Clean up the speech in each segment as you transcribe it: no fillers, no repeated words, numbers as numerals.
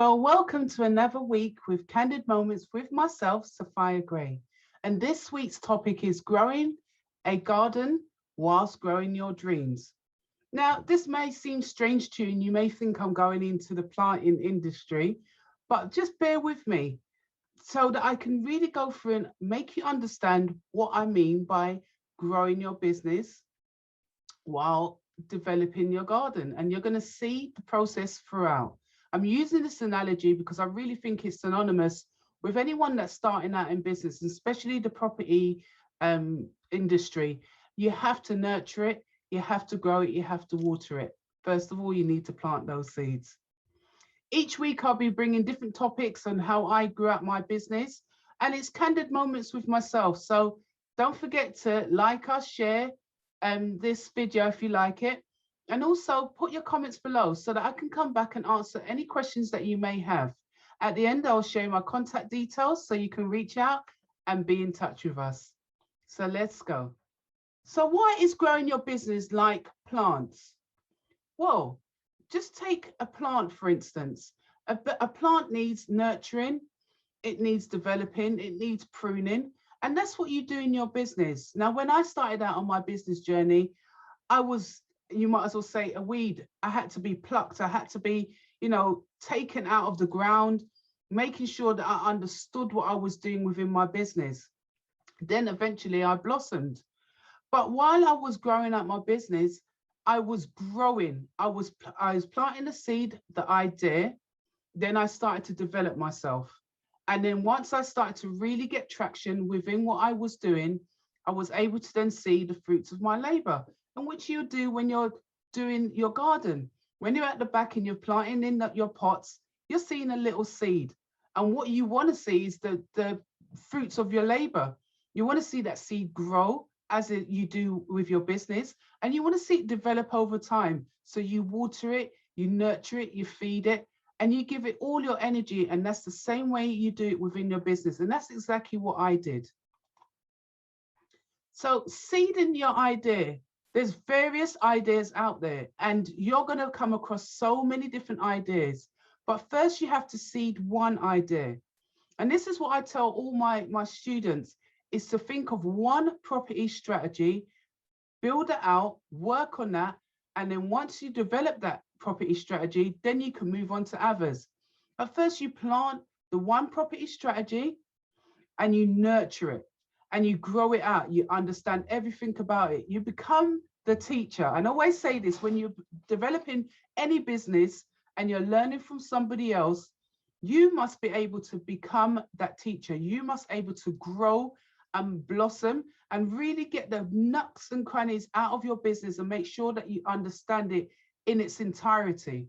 Well, welcome to another week with Candid Moments with myself, Sapphire. And this week's topic is growing a garden whilst growing your dreams. Now, this may seem strange to you and you may think I'm going into the planting industry, but just bear with me so that I can really go through and make you understand what I mean by growing your business while developing your garden. And you're going to see the process throughout. I'm using this analogy because I really think it's synonymous with anyone that's starting out in business, especially the property industry. You have to nurture it, you have to grow it, you have to water it. First of all, you need to plant those seeds. Each week, I'll be bringing different topics on how I grew up my business, and it's candid moments with myself. So don't forget to like us, share this video if you like it, and also put your comments below so that I can come back and answer any questions that you may have. At the end, I'll show you my contact details so you can reach out and be in touch with us. So let's go. So why is growing your business like plants? Well, just take a plant, for instance. A plant needs nurturing, it needs developing, it needs pruning, and that's what you do in your business. Now, when I started out on my business journey, I was, you might as well say, a weed. I had to be plucked. I had to be, taken out of the ground, making sure that I understood what I was doing within my business. Then eventually I blossomed. But while I was growing up my business, I was growing. I was planting the seed, the idea. Then I started to develop myself. And then once I started to really get traction within what I was doing, I was able to then see the fruits of my labor, and which you do when you're doing your garden. When you're at the back and you're planting in your pots, you're seeing a little seed. And what you want to see is the fruits of your labor. You want to see that seed grow as you do with your business, and you want to see it develop over time. So you water it, you nurture it, you feed it, and you give it all your energy. And that's the same way you do it within your business. And that's exactly what I did. So seeding your idea, there's various ideas out there, and you're going to come across so many different ideas. But first you have to seed one idea. And this is what I tell all my students, is to think of one property strategy, build it out, work on that. And then once you develop that property strategy, then you can move on to others. But first you plant the one property strategy and you nurture it and you grow it out. You understand everything about it. You become the teacher. And I always say this, when you're developing any business and you're learning from somebody else, you must be able to become that teacher. You must be able to grow and blossom and really get the nooks and crannies out of your business and make sure that you understand it in its entirety.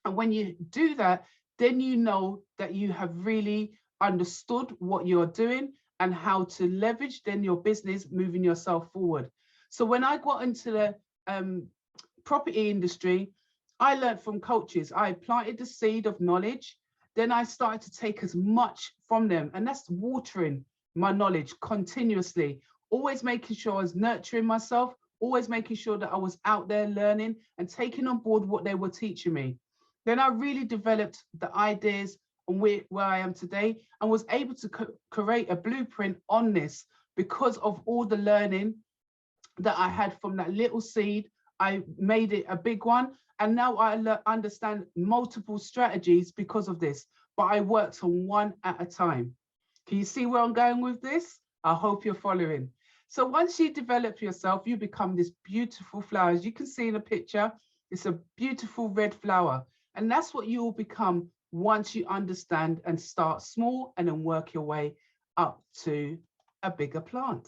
And when you do that, then you know that you have really understood what you're doing and how to leverage then your business, moving yourself forward. So when I got into the property industry, I learned from coaches. I planted the seed of knowledge. Then I started to take as much from them, and that's watering my knowledge continuously, always making sure I was nurturing myself, always making sure that I was out there learning and taking on board what they were teaching me. Then I really developed the ideas on where I am today and was able to create a blueprint on this because of all the learning that I had from that little seed. I made it a big one, and now I understand multiple strategies because of this, but I worked on one at a time. Can you see where I'm going with this? I hope you're following. So once you develop yourself, you become this beautiful flower. As you can see in the picture, it's a beautiful red flower. And that's what you will become once you understand and start small and then work your way up to a bigger plant.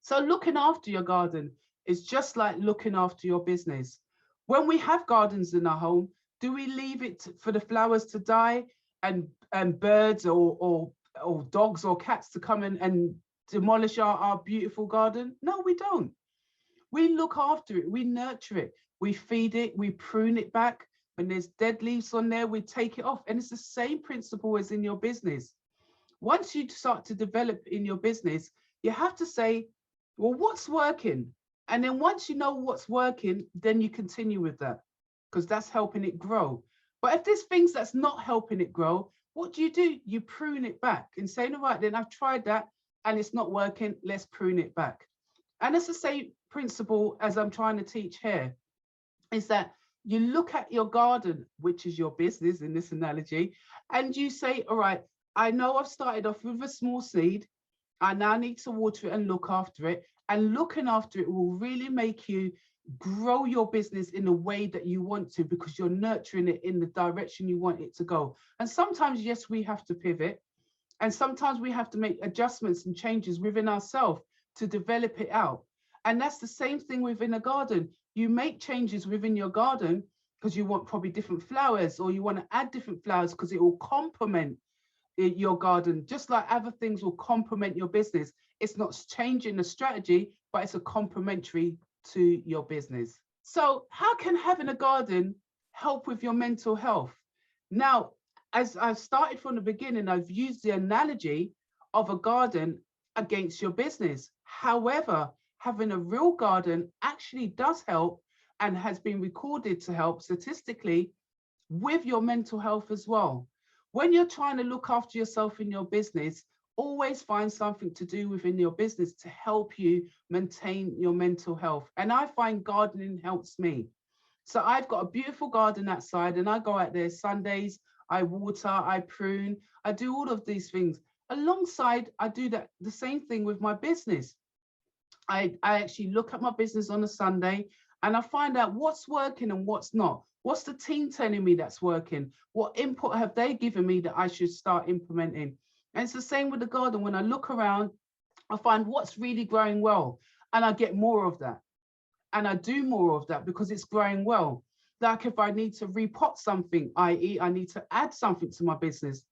So looking after your garden is just like looking after your business. When we have gardens in our home, do we leave it for the flowers to die and birds or dogs or cats to come in and demolish our beautiful garden? No, we don't. We look after it, we nurture it, we feed it, we prune it back. When there's dead leaves on there, we take it off. And it's the same principle as in your business. Once you start to develop in your business, you have to say, well, what's working? And then once you know what's working, then you continue with that, because that's helping it grow. But if there's things that's not helping it grow, what do? You prune it back and say, all right, then I've tried that and it's not working. Let's prune it back. And it's the same principle as I'm trying to teach here, is that you look at your garden, which is your business in this analogy, and you say, all right, I know I've started off with a small seed. I now need to water it and look after it. And looking after it will really make you grow your business in the way that you want to, because you're nurturing it in the direction you want it to go. And sometimes, yes, we have to pivot. And sometimes we have to make adjustments and changes within ourselves to develop it out. And that's the same thing within a garden. You make changes within your garden because you want probably different flowers, or you want to add different flowers because it will complement your garden, just like other things will complement your business. It's not changing the strategy, but it's a complementary to your business. So how can having a garden help with your mental health? Now, as I've started from the beginning, I've used the analogy of a garden against your business. However, having a real garden actually does help, and has been recorded to help statistically with your mental health as well. When you're trying to look after yourself in your business, always find something to do within your business to help you maintain your mental health. And I find gardening helps me. So I've got a beautiful garden outside, and I go out there Sundays, I water, I prune, I do all of these things. Alongside, I do that the same thing with my business. I actually look at my business on a Sunday and I find out what's working and what's not. What's the team telling me that's working? What input have they given me that I should start implementing? And it's the same with the garden. When I look around, I find what's really growing well, and I get more of that. And I do more of that because it's growing well. Like if I need to repot something, i.e. I need to add something to my business,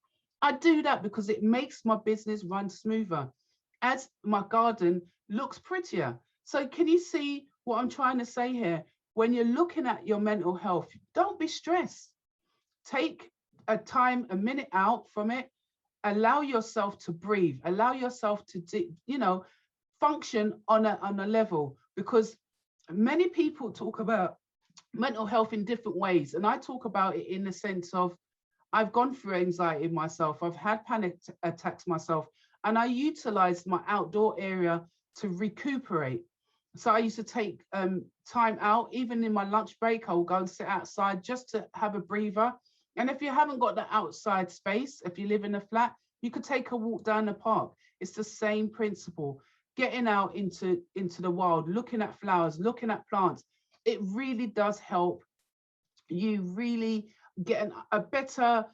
I do that because it makes my business run smoother as my garden looks prettier. So can you see what I'm trying to say here? When you're looking at your mental health, don't be stressed. Take a minute out from it. Allow yourself to breathe. Allow yourself to, function on a level, because many people talk about mental health in different ways. And I talk about it in the sense of, I've gone through anxiety myself. I've had panic attacks myself, and I utilized my outdoor area to recuperate. So I used to take time out, even in my lunch break, I will go and sit outside just to have a breather. And if you haven't got the outside space, if you live in a flat, you could take a walk down the park. It's the same principle. Getting out into the wild, looking at flowers, looking at plants, it really does help you really get a better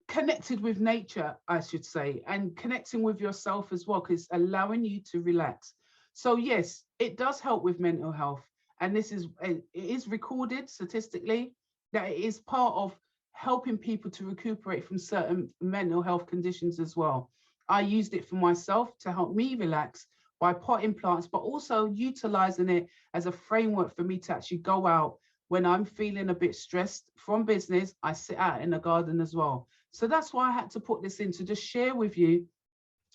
connected with nature, I should say, and connecting with yourself as well, because it's allowing you to relax. So yes, it does help with mental health. And it is recorded statistically that it is part of helping people to recuperate from certain mental health conditions as well. I used it for myself to help me relax by potting plants, but also utilizing it as a framework for me to actually go out when I'm feeling a bit stressed from business. I sit out in the garden as well. So that's why I had to put this in, to just share with you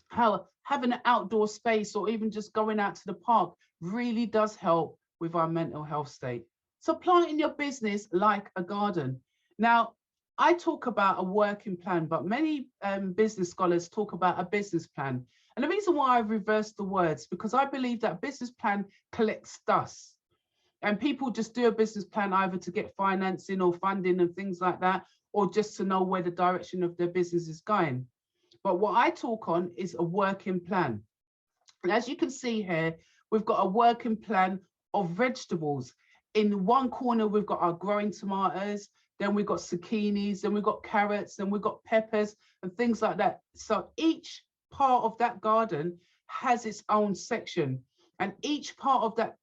how having an outdoor space, or even just going out to the park, really does help with our mental health state. So planting your business like a garden. Now, I talk about a working plan, but many business scholars talk about a business plan. And the reason why I've reversed the words, because I believe that business plan collects dust. And people just do a business plan either to get financing or funding and things like that, or just to know where the direction of their business is going. But what I talk on is a working plan. And as you can see here, we've got a working plan of vegetables. In one corner, we've got our growing tomatoes, then we've got zucchinis, then we've got carrots, then we've got peppers and things like that. So each part of that garden has its own section, and each part of that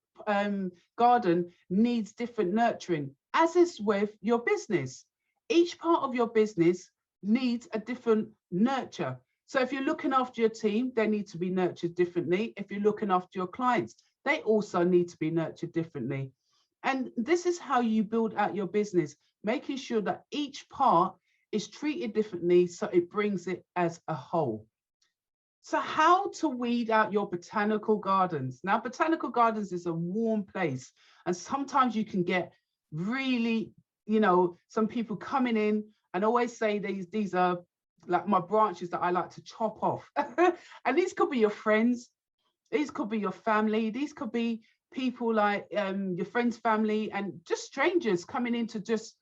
garden needs different nurturing, as is with your business. Each part of your business needs a different nurture. So if you're looking after your team, they need to be nurtured differently. If you're looking after your clients, they also need to be nurtured differently. And this is how you build out your business, making sure that each part is treated differently so it brings it as a whole. So how to weed out your botanical gardens. Now, botanical gardens is a warm place, and sometimes you can get really you know, some people coming in and always say these are like my branches that I like to chop off. And these could be your friends, these could be your family, these could be people like your friends' family, and just strangers coming in to just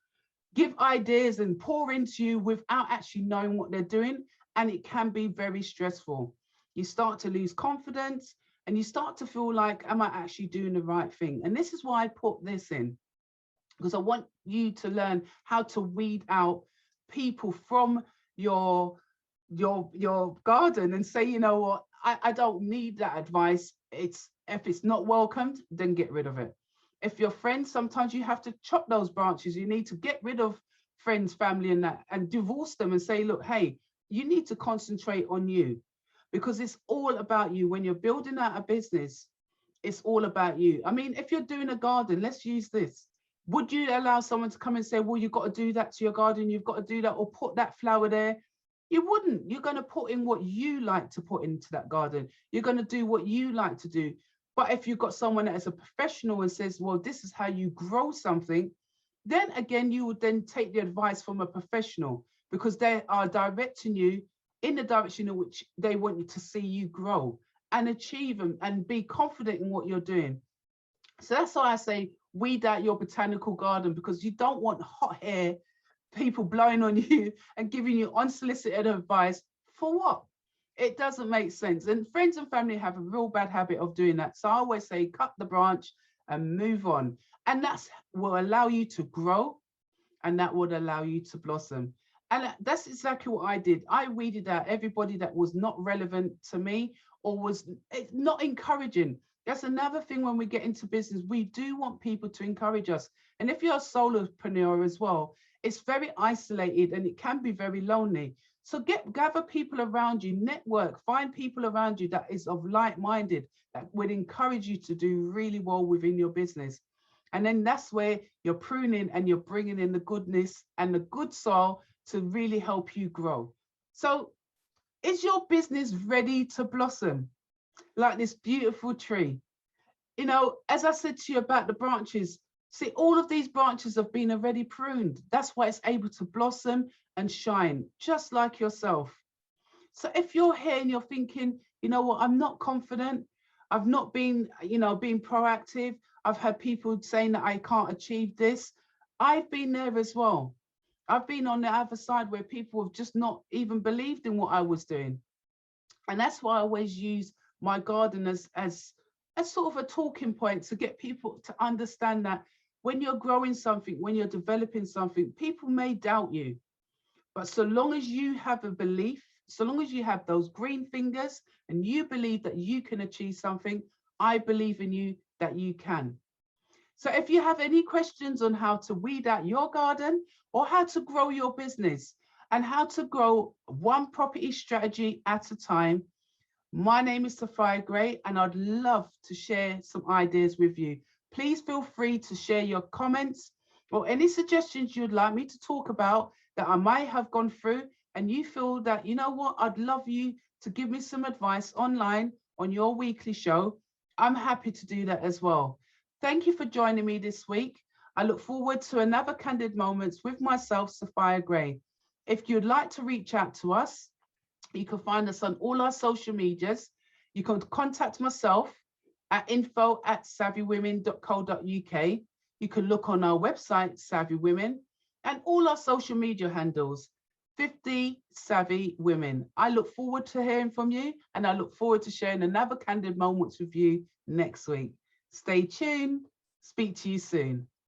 give ideas and pour into you without actually knowing what they're doing. And it can be very stressful. You start to lose confidence and you start to feel like, am I actually doing the right thing? And this is why I put this in, because I want you to learn how to weed out people from your garden and say, you know what, I don't need that advice. It's, if it's not welcomed, then get rid of it. If you're friends, sometimes you have to chop those branches. You need to get rid of friends, family, and that, and divorce them and say, look, hey, you need to concentrate on you, because it's all about you. When you're building out a business, it's all about you. I mean, if you're doing a garden, let's use this. Would you allow someone to come and say, well, you've got to do that to your garden, you've got to do that, or put that flower there? You wouldn't. You're going to put in what you like to put into that garden. You're going to do what you like to do. But if you've got someone that is a professional and says, well, this is how you grow something, then again, you would then take the advice from a professional, because they are directing you in the direction in which they want you to see you grow and achieve and be confident in what you're doing. So that's why I say weed out your botanical garden, because you don't want hot air people blowing on you and giving you unsolicited advice. For what? It doesn't make sense. And friends and family have a real bad habit of doing that. So I always say cut the branch and move on. And that's will allow you to grow, and that would allow you to blossom. And that's exactly what I did. I weeded out everybody that was not relevant to me or was not encouraging. That's another thing when we get into business. We do want people to encourage us. And if you're a solopreneur as well, it's very isolated and it can be very lonely. So gather people around you, network, find people around you that is of like-minded, that would encourage you to do really well within your business. And then that's where you're pruning and you're bringing in the goodness and the good soil to really help you grow. So is your business ready to blossom like this beautiful tree? You know, as I said to you about the branches, see, all of these branches have been already pruned. That's why it's able to blossom and shine, just like yourself. So if you're here and you're thinking, you know what, I'm not confident, I've not been, you know, being proactive, I've had people saying that I can't achieve this, I've been there as well. I've been on the other side where people have just not even believed in what I was doing. And that's why I always use my garden as sort of a talking point to get people to understand that when you're growing something, when you're developing something, people may doubt you. But so long as you have a belief, so long as you have those green fingers and you believe that you can achieve something, I believe in you that you can. So if you have any questions on how to weed out your garden or how to grow your business and how to grow one property strategy at a time, my name is Sapphire Gray and I'd love to share some ideas with you. Please feel free to share your comments or any suggestions you'd like me to talk about that I might have gone through and you feel that, you know what, I'd love you to give me some advice online on your weekly show. I'm happy to do that as well. Thank you for joining me this week. I look forward to another Candid Moments with myself, Sapphire Gray. If you'd like to reach out to us, you can find us on all our social medias. You can contact myself at info@savvywomen.co.uk. You can look on our website, Savvy Women, and all our social media handles, 50 Savvy Women. I look forward to hearing from you, and I look forward to sharing another Candid Moments with you next week. Stay tuned. Speak to you soon.